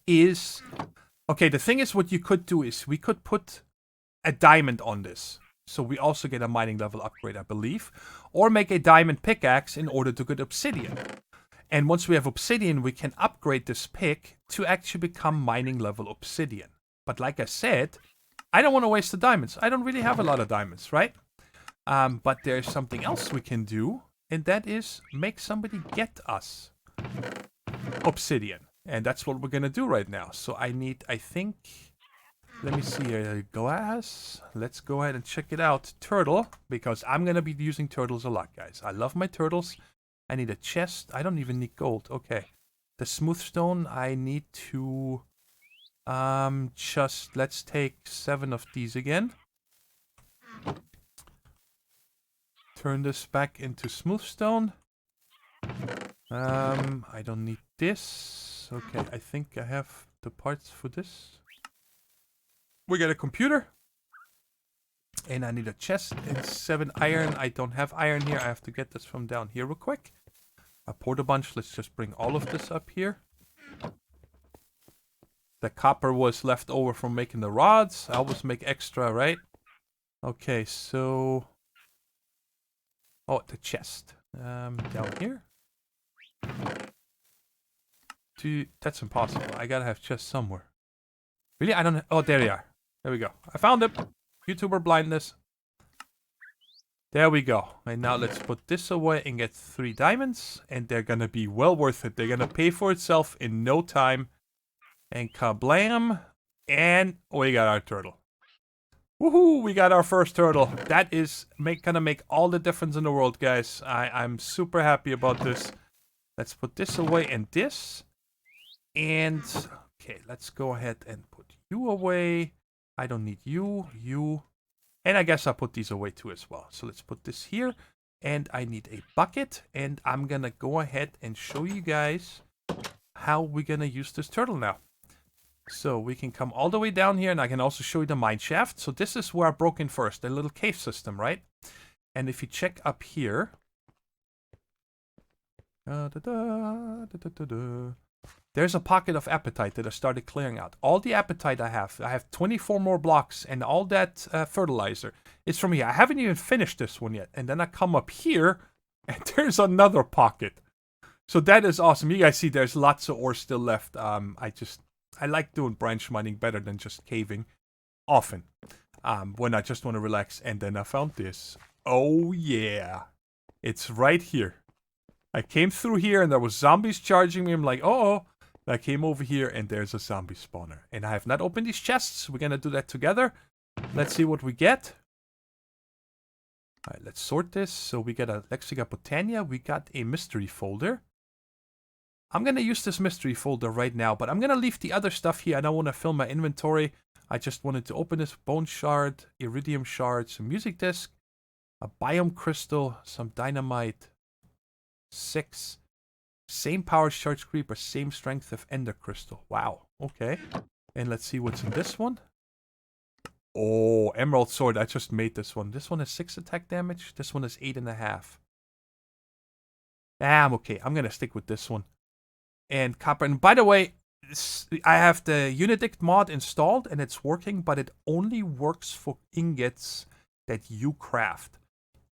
[SPEAKER 1] is, okay, the thing is what you could do is we could put a diamond on this. So we also get a mining level upgrade, I believe. Or make a diamond pickaxe in order to get obsidian. And once we have obsidian, we can upgrade this pick to actually become mining level obsidian. But like I said, I don't want to waste the diamonds. I don't really have a lot of diamonds, right? But there's something else we can do. And that is make somebody get us obsidian. And that's what we're going to do right now. So I need, I think... Let me see, glass. Let's go ahead and check it out. Turtle, because I'm going to be using turtles a lot, guys. I love my turtles. I need a chest. I don't even need gold. Okay. The smooth stone, I need to... let's take 7 of these again. Turn this back into smooth stone. I don't need this. Okay, I think I have the parts for this. We got a computer. And I need a chest and 7 iron. I don't have iron here. I have to get this from down here real quick. I poured a bunch. Let's just bring all of this up here. The copper was left over from making the rods. I always make extra, right? Okay, so... Oh, the chest. Down here. That's impossible. I gotta have chests somewhere. Really? I don't... Oh, there they are. There we go. I found them. YouTuber blindness. There we go. And now let's put this away and get 3 diamonds. And they're gonna be well worth it. They're gonna pay for itself in no time. And kablam. And we got our turtle. Woohoo! We got our first turtle. That is gonna make all the difference in the world, guys. I'm super happy about this. Let's put this away and this. And... Okay, let's go ahead and put you away. I don't need you, you. And I guess I'll put these away too as well. So let's put this here. And I need a bucket. And I'm gonna go ahead and show you guys how we're gonna use this turtle now. So we can come all the way down here, and I can also show you the mineshaft. So this is where I broke in first, the little cave system, right? And if you check up here... There's a pocket of apatite that I started clearing out. All the apatite I have 24 more blocks, and all that fertilizer is from here. I haven't even finished this one yet. And then I come up here, and there's another pocket. So that is awesome. You guys see there's lots of ore still left. I like doing branch mining better than just caving. Often. When I just want to relax. And then I found this. Oh yeah. It's right here. I came through here and there was zombies charging me. I'm like, oh. I came over here and there's a zombie spawner. And I have not opened these chests. We're going to do that together. Let's see what we get. Alright, let's sort this. So we got a Lexica Botania. We got a mystery folder. I'm going to use this mystery folder right now, but I'm going to leave the other stuff here. I don't want to fill my inventory. I just wanted to open this bone shard, iridium shard, some music disc, a biome crystal, some dynamite, 6. Same power charge creeper, same strength of ender crystal. Wow, okay. And let's see what's in this one. Oh, emerald sword. I just made this one. This one has 6 attack damage. This one is 8.5. I'm okay. I'm going to stick with this one. And copper. And by the way, I have the Unedict mod installed and it's working, but it only works for ingots that you craft.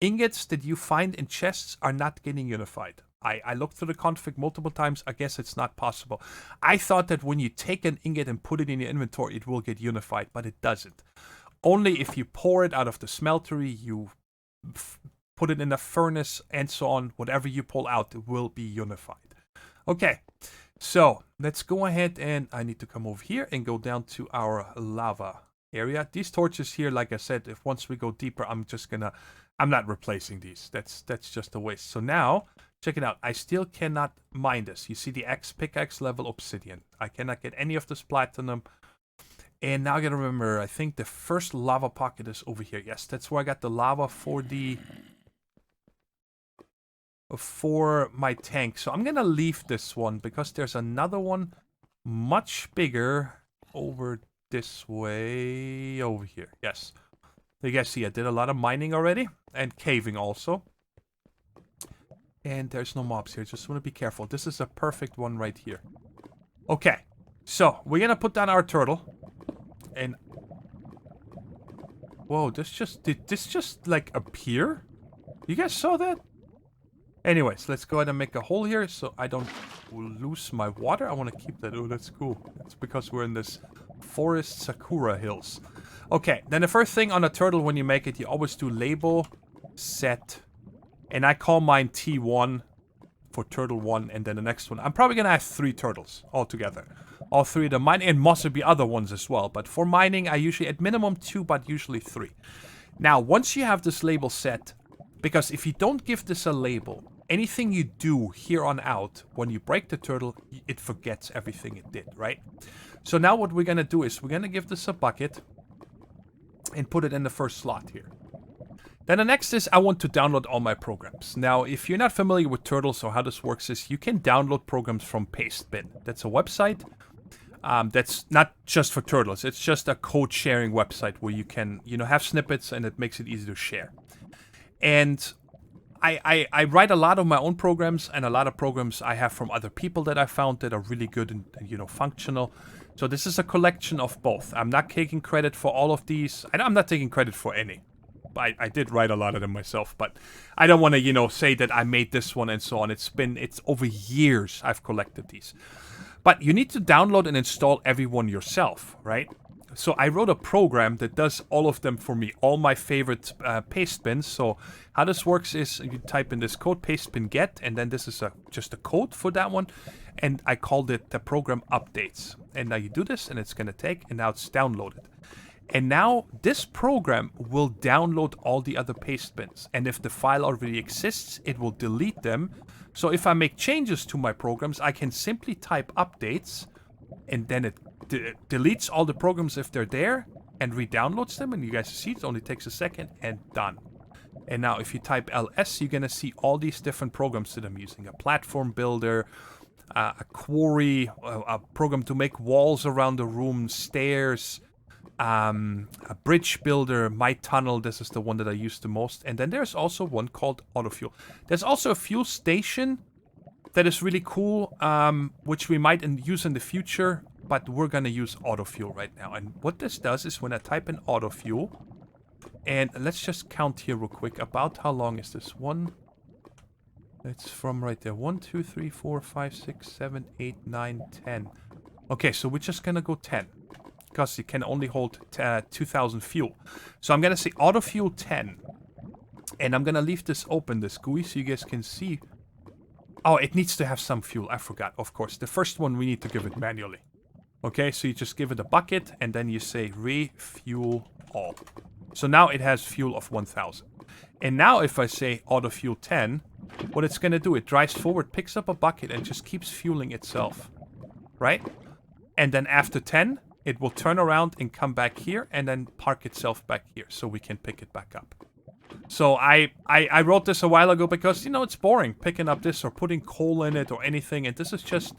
[SPEAKER 1] Ingots that you find in chests are not getting unified. I looked through the config multiple times. I guess it's not possible. I thought that when you take an ingot and put it in your inventory, it will get unified, but it doesn't. Only if you pour it out of the smeltery, you put it in a furnace and so on, whatever you pull out, it will be unified. Okay, so let's go ahead and I need to come over here and go down to our lava area. These torches here, like I said, if once we go deeper, I'm not replacing these. That's just a waste. So now, check it out. I still cannot mine this. You see the pickaxe level obsidian. I cannot get any of this platinum. And now I gotta remember, I think the first lava pocket is over here. Yes, that's where I got the lava for my tank. So I'm gonna leave this one because there's another one much bigger over this way over here. Yes. You guys see I did a lot of mining already and caving also. And there's no mobs here. Just want to be careful. This is a perfect one right here. Okay. So we're gonna put down our turtle. And whoa, did this just like appear? You guys saw that? Anyways, let's go ahead and make a hole here so I don't lose my water. I want to keep that. Oh, that's cool. It's because we're in this forest Sakura hills. Okay, then the first thing on a turtle when you make it, you always do label, set, and I call mine T1 for turtle 1, and then the next one. I'm probably going to have 3 turtles altogether. All 3 of them mining, and possibly other ones as well. But for mining, I usually, at minimum 2, but usually 3. Now, once you have this label set, because if you don't give this a label, anything you do here on out, when you break the turtle, it forgets everything it did, right? So now what we're going to do is we're going to give this a bucket and put it in the first slot here. Then the next is I want to download all my programs. Now, if you're not familiar with Turtles or how this works is you can download programs from Pastebin. That's a website that's not just for Turtles. It's just a code sharing website where you can, have snippets and it makes it easy to share. And I write a lot of my own programs and a lot of programs I have from other people that I found that are really good and functional. So this is a collection of both. I'm not taking credit for all of these. And I'm not taking credit for any. I did write a lot of them myself, but I don't want to, you know, say that I made this one and so on. It's over years I've collected these. But you need to download and install every one yourself, right? So I wrote a program that does all of them for me, all my favorite paste bins. So how this works is you type in this code, paste bin get, and then this is just a code for that one. And I called it the program updates. And now you do this, and it's going to take, and now it's downloaded. And now this program will download all the other paste bins. And if the file already exists, it will delete them. So if I make changes to my programs, I can simply type updates, and then it deletes all the programs if they're there, and re-downloads them. And you guys see it only takes a second, and done. And now if you type ls, you're going to see all these different programs that I'm using. A platform builder, a quarry, a program to make walls around the room, stairs, a bridge builder, my tunnel. This is the one that I use the most. And then there's also one called autofuel. There's also a fuel station that is really cool, which we might use in the future, but we're gonna use autofuel right now. And what this does is when I type in autofuel, and let's just count here real quick. About how long is this one? It's from right there. 1, 2, 3, 4, 5, 6, 7, 8, 9, 10. Okay, so we're just gonna go 10. Because it can only hold 2,000 fuel. So I'm going to say autofuel 10. And I'm going to leave this open, this GUI, so you guys can see. Oh, it needs to have some fuel. I forgot, of course. The first one we need to give it manually. Okay, so you just give it a bucket, and then you say refuel all. So now it has fuel of 1,000. And now if I say autofuel 10, what it's going to do, it drives forward, picks up a bucket, and just keeps fueling itself. Right? And then after 10... it will turn around and come back here and then park itself back here so we can pick it back up. So I wrote this a while ago because, you know, it's boring picking up this or putting coal in it or anything. And this is just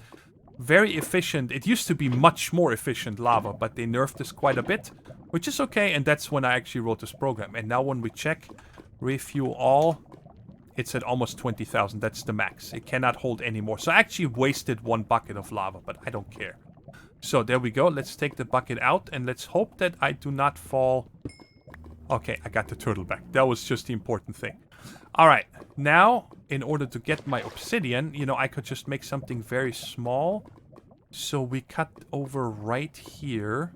[SPEAKER 1] very efficient. It used to be much more efficient lava, but they nerfed this quite a bit, which is okay. And that's when I actually wrote this program. And now when we check refuel all, it's at almost 20,000. That's the max. It cannot hold any more. So I actually wasted one bucket of lava, but I don't care. So there we go. Let's take the bucket out and let's hope that I do not fall. Okay, I got the turtle back. That was just the important thing. All right. Now, in order to get my obsidian, you know, I could just make something very small. So we cut over right here.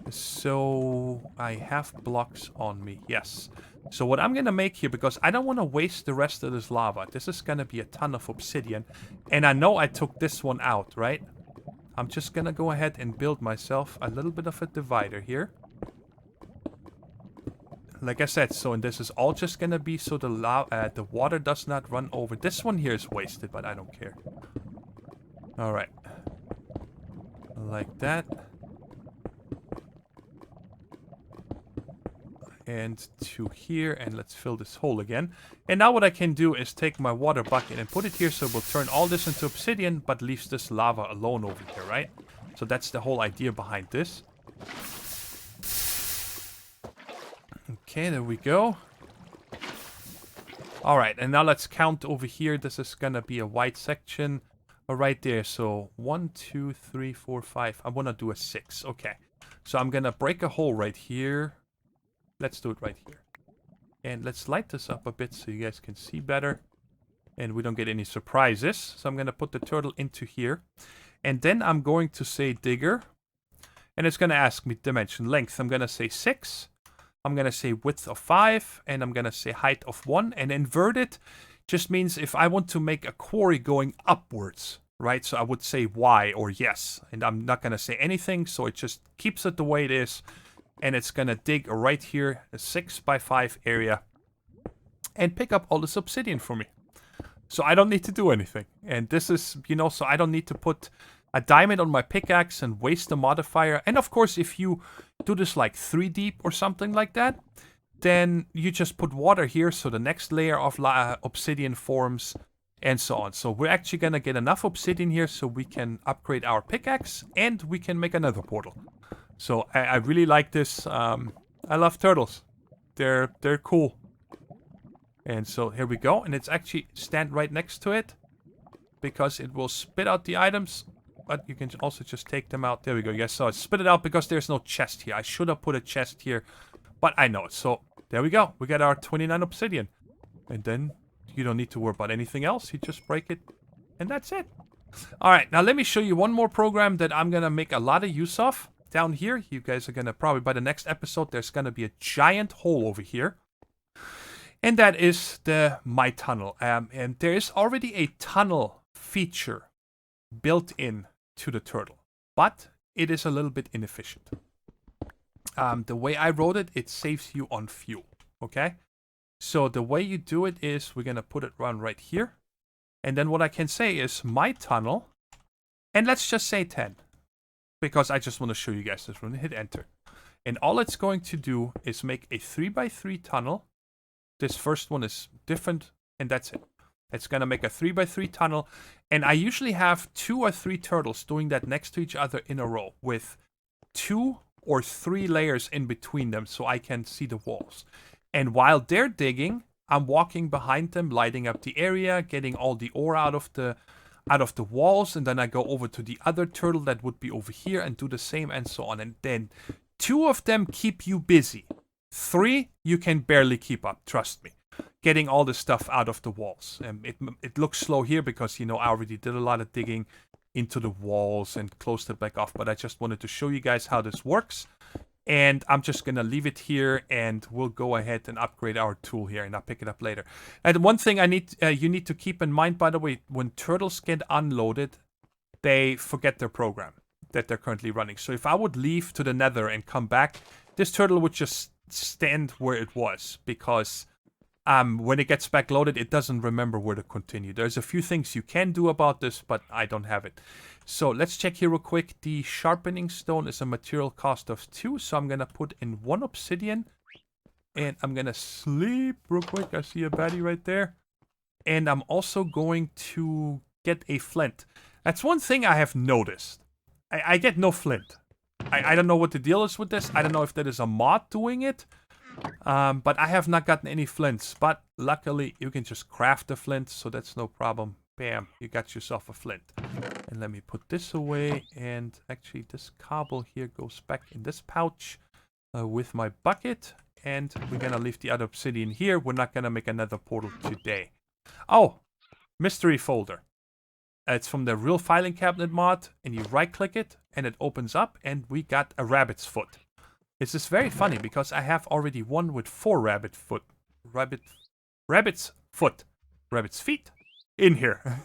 [SPEAKER 1] So I have blocks on me. Yes. So what I'm going to make here, because I don't want to waste the rest of this lava. This is going to be a ton of obsidian. And I know I took this one out, right? I'm just gonna go ahead and build myself a little bit of a divider here. Like I said, so and this is all just gonna be so the water does not run over. This one here is wasted, but I don't care. Alright. Like that. And to here, and let's fill this hole again. And now what I can do is take my water bucket and put it here, so we'll turn all this into obsidian, but leaves this lava alone over here, right? So that's the whole idea behind this. Okay, there we go. Alright, and now let's count over here. This is gonna be a white section right there. So 1, 2, 3, 4, 5. I wanna do a 6. Okay. So I'm gonna break a hole right here. Let's do it right here. And let's light this up a bit so you guys can see better. And we don't get any surprises. So I'm going to put the turtle into here. And then I'm going to say digger. And it's going to ask me dimension length. I'm going to say 6. I'm going to say width of 5. And I'm going to say height of 1. And inverted just means if I want to make a quarry going upwards. Right? So I would say Y or yes. And I'm not going to say anything. So it just keeps it the way it is. And it's going to dig right here, a 6x5 area, and pick up all this obsidian for me. So I don't need to do anything. And this is, you know, so I don't need to put a diamond on my pickaxe and waste the modifier. And of course, if you do this like 3 deep or something like that, then you just put water here, so the next layer of obsidian forms, and so on. So we're actually going to get enough obsidian here so we can upgrade our pickaxe, and we can make another portal. So I really like this. I love turtles. They're cool. And so here we go. And it's actually stand right next to it, because it will spit out the items. But you can also just take them out. There we go. Yes, so it spit it out because there's no chest here. I should have put a chest here, but I know it. So there we go. We got our 29 obsidian. And then you don't need to worry about anything else. You just break it, and that's it. All right, now let me show you one more program that I'm going to make a lot of use of. Down here, you guys are going to probably, by the next episode, there's going to be a giant hole over here. And that is the My Tunnel. And there is already a tunnel feature built in to the turtle. But it is a little bit inefficient. The way I wrote it, it saves you on fuel. Okay? So the way you do it is we're going to put it right here. And then what I can say is My Tunnel. And let's just say 10. Because I just want to show you guys this one. Hit enter. And all it's going to do is make a 3x3 tunnel. This first one is different, and that's it. It's going to make a 3x3 tunnel. And I usually have 2 or 3 turtles doing that next to each other in a row with 2 or 3 layers in between them so I can see the walls. And while they're digging, I'm walking behind them, lighting up the area, getting all the ore out of the walls, and then I go over to the other turtle that would be over here and do the same and so on. And then 2 of them keep you busy. 3, you can barely keep up, trust me. Getting all the stuff out of the walls. It looks slow here because, you know, I already did a lot of digging into the walls and closed it back off. But I just wanted to show you guys how this works. And I'm just going to leave it here, and we'll go ahead and upgrade our tool here, and I'll pick it up later. And one thing you need to keep in mind, by the way, when turtles get unloaded, they forget their program that they're currently running. So if I would leave to the nether and come back, this turtle would just stand where it was, because when it gets back loaded, it doesn't remember where to continue. There's a few things you can do about this, but I don't have it. So let's check here real quick. The sharpening stone is a material cost of 2, so I'm going to put in 1 obsidian. And I'm going to sleep real quick. I see a baddie right there. And I'm also going to get a flint. That's one thing I have noticed. I get no flint. I don't know what the deal is with this. I don't know if that is a mod doing it. But I have not gotten any flints. But luckily, you can just craft a flint, so that's no problem. Bam, you got yourself a flint. And let me put this away. And actually, this cobble here goes back in this pouch with my bucket. And we're going to leave the other obsidian here. We're not going to make another portal today. Oh, mystery folder. It's from the Real Filing Cabinet mod. And you right-click it, and it opens up. And we got a rabbit's foot. This is very funny because I have already one with 4 rabbit's feet in here.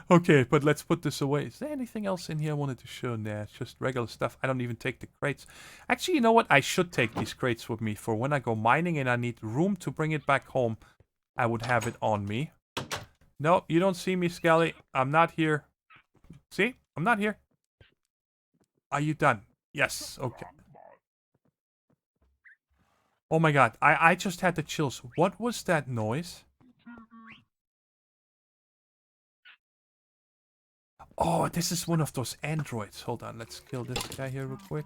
[SPEAKER 1] Okay, but let's put this away. Is there anything else in here I wanted to show? Nah, it's just regular stuff. I don't even take the crates. Actually, you know what? I should take these crates with me for when I go mining and I need room to bring it back home. I would have it on me. No, you don't see me, Skelly. I'm not here. See? I'm not here. Are you done? Yes. Okay. Oh my god, I just had the chills. What was that noise? Oh, this is one of those androids. Hold on, let's kill this guy here real quick.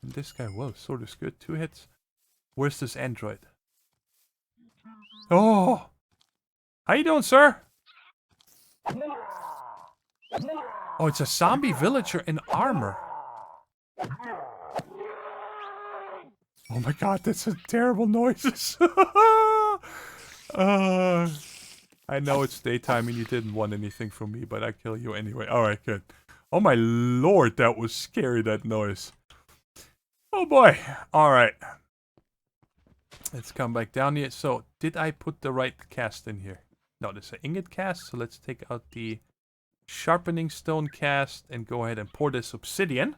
[SPEAKER 1] And this guy, whoa, sword is good. 2 hits. Where's this android? Oh! How you doing, sir? Oh, it's a zombie villager in armor. Oh my god, that's a terrible noises. I know it's daytime and you didn't want anything from me, but I kill you anyway. Alright, good. Oh my lord, that was scary, that noise. Oh boy. Alright. Let's come back down here. So, did I put the right cast in here? No, this is an ingot cast, so let's take out the sharpening stone cast and go ahead and pour this obsidian.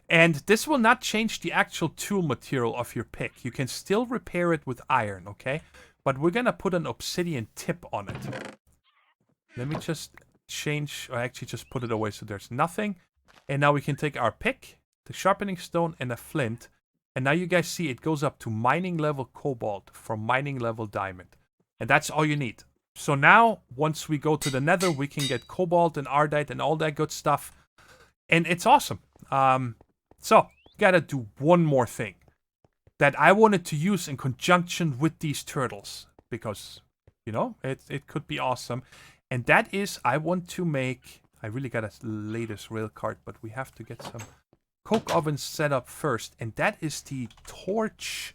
[SPEAKER 1] And this will not change the actual tool material of your pick. You can still repair it with iron, okay? But we're gonna put an obsidian tip on it. Let me just change, or actually just put it away so there's nothing. And now we can take our pick, the sharpening stone, and a flint. And now you guys see it goes up to mining level cobalt from mining level diamond. And that's all you need. So now, once we go to the nether, we can get cobalt and ardite and all that good stuff. And it's awesome. So, gotta do one more thing that I wanted to use in conjunction with these turtles. Because, you know, it could be awesome. And that is, I want to make... I really gotta lay this rail cart, but we have to get some coke oven set up first, and that is the torch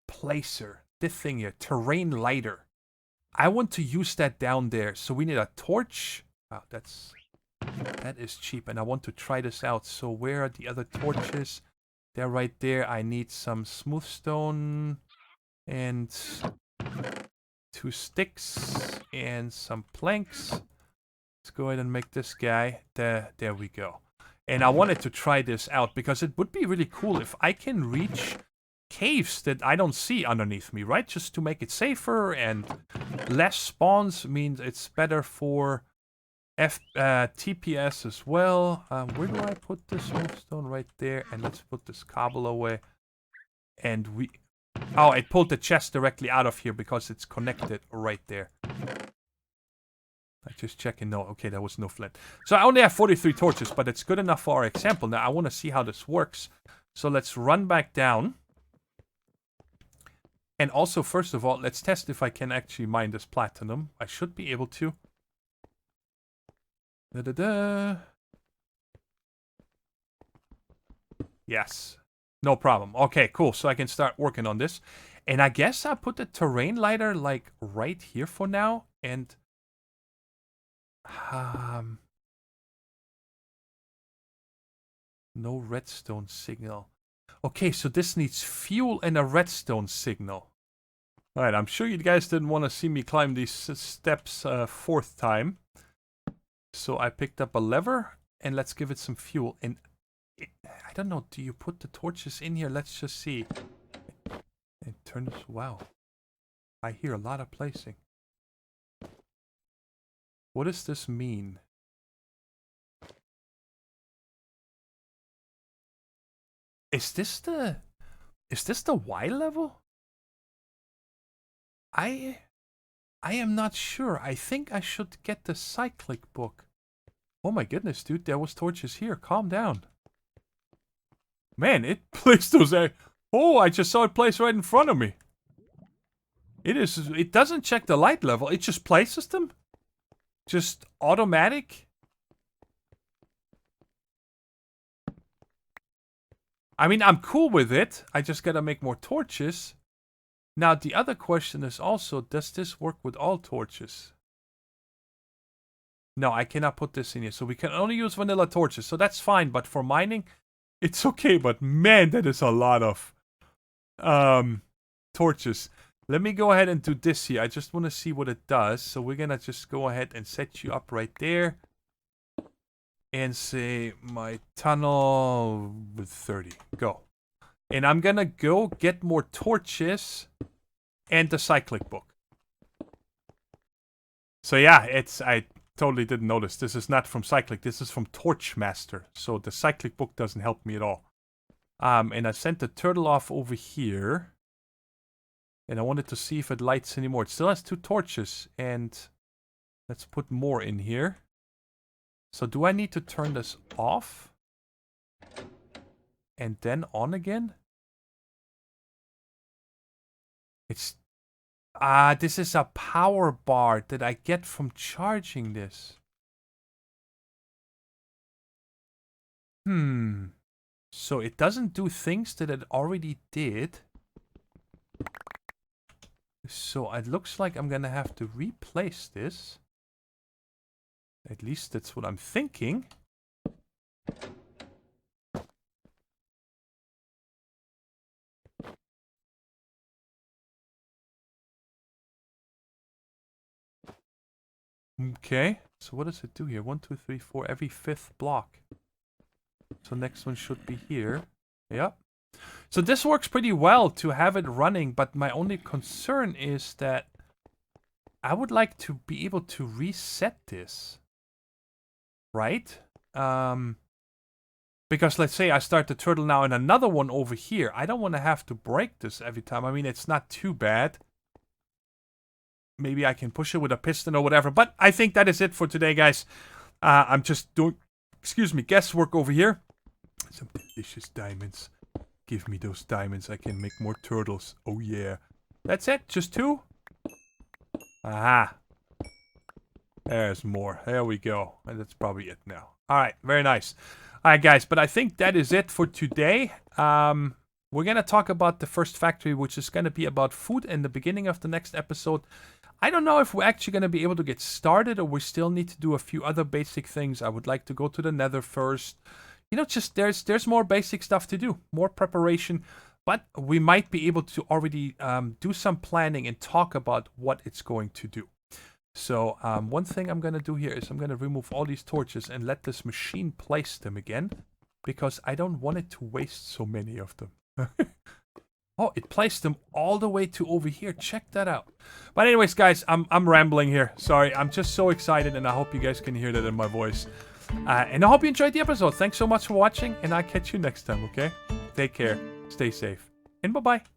[SPEAKER 1] placer. This thing here, terrain lighter. I want to use that down there. So we need a torch. Wow, that is cheap, and I want to try this out. So where are the other torches? They're right there. I need some smooth stone and 2 sticks and some planks. Let's go ahead and make this guy. There we go. And I wanted to try this out because it would be really cool if I can reach caves that I don't see underneath me, right? Just to make it safer, and less spawns means it's better for TPS as well. Where do I put this stone? Right there. And let's put this cobble away. And we... Oh, it pulled the chest directly out of here because it's connected right there. I'm just checking. No, okay, there was no flint. So I only have 43 torches, but it's good enough for our example. Now I want to see how this works. So let's run back down. And also, first of all, let's test if I can actually mine this platinum. I should be able to. Da-da-da. Yes. No problem. Okay, cool. So I can start working on this. And I guess I'll put the terrain lighter, like, right here for now. And... no redstone signal. Okay, so this needs fuel and a redstone signal. Alright, I'm sure you guys didn't want to see me climb these steps 4th time. So I picked up a lever, and let's give it some fuel. And I don't know, do you put the torches in here? Let's just see. And turn this... Wow. I hear a lot of placing. What does this mean? Is this the Y level? I am not sure. I think I should get the cyclic book. Oh my goodness, dude, there was torches here. Calm down. Man, it placed those there. Oh, I just saw it placed right in front of me. It doesn't check the light level. It just places them. Just automatic. I mean, I'm cool with it. I just gotta make more torches. Now, the other question is also, does this work with all torches? No, I cannot put this in here. So we can only use vanilla torches. So that's fine. But for mining, it's okay. But man, that is a lot of torches. Let me go ahead and do this here. I just want to see what it does. So we're gonna just go ahead and set you up right there. And say my tunnel with 30. Go. And I'm gonna go get more torches and the cyclic book. So yeah, I totally didn't notice. This is not from cyclic. This is from Torchmaster. So the cyclic book doesn't help me at all. And I sent the turtle off over here. And I wanted to see if it lights anymore. It still has 2 torches. And let's put more in here. So do I need to turn this off? And then on again? It's... this is a power bar that I get from charging this. So it doesn't do things that it already did. So it looks like I'm gonna have to replace this. At least that's what I'm thinking. Okay, so what does it do here? 1, 2, 3, 4, every 5th block. So next one should be here. Yep. So this works pretty well to have it running, but my only concern is that I would like to be able to reset this. Right? Because let's say I start the turtle now and another one over here. I don't want to have to break this every time. I mean, it's not too bad. Maybe I can push it with a piston or whatever. But I think that is it for today, guys. I'm just doing, guesswork over here. Some delicious diamonds. Give me those diamonds. I can make more turtles. Oh, yeah. That's it? Just 2? Aha. There's more. There we go. And that's probably it now. All right, very nice. All right, guys, but I think that is it for today. We're going to talk about the first factory, which is going to be about food in the beginning of the next episode. I don't know if we're actually going to be able to get started or we still need to do a few other basic things. I would like to go to the Nether first. You know, just there's more basic stuff to do, more preparation. But we might be able to already do some planning and talk about what it's going to do. So one thing I'm going to do here is I'm going to remove all these torches and let this machine place them again. Because I don't want it to waste so many of them. Oh, it placed them all the way to over here. Check that out. But anyways, guys, I'm rambling here. Sorry, I'm just so excited and I hope you guys can hear that in my voice. And I hope you enjoyed the episode. Thanks so much for watching and I'll catch you next time, okay? Take care, stay safe, and bye-bye.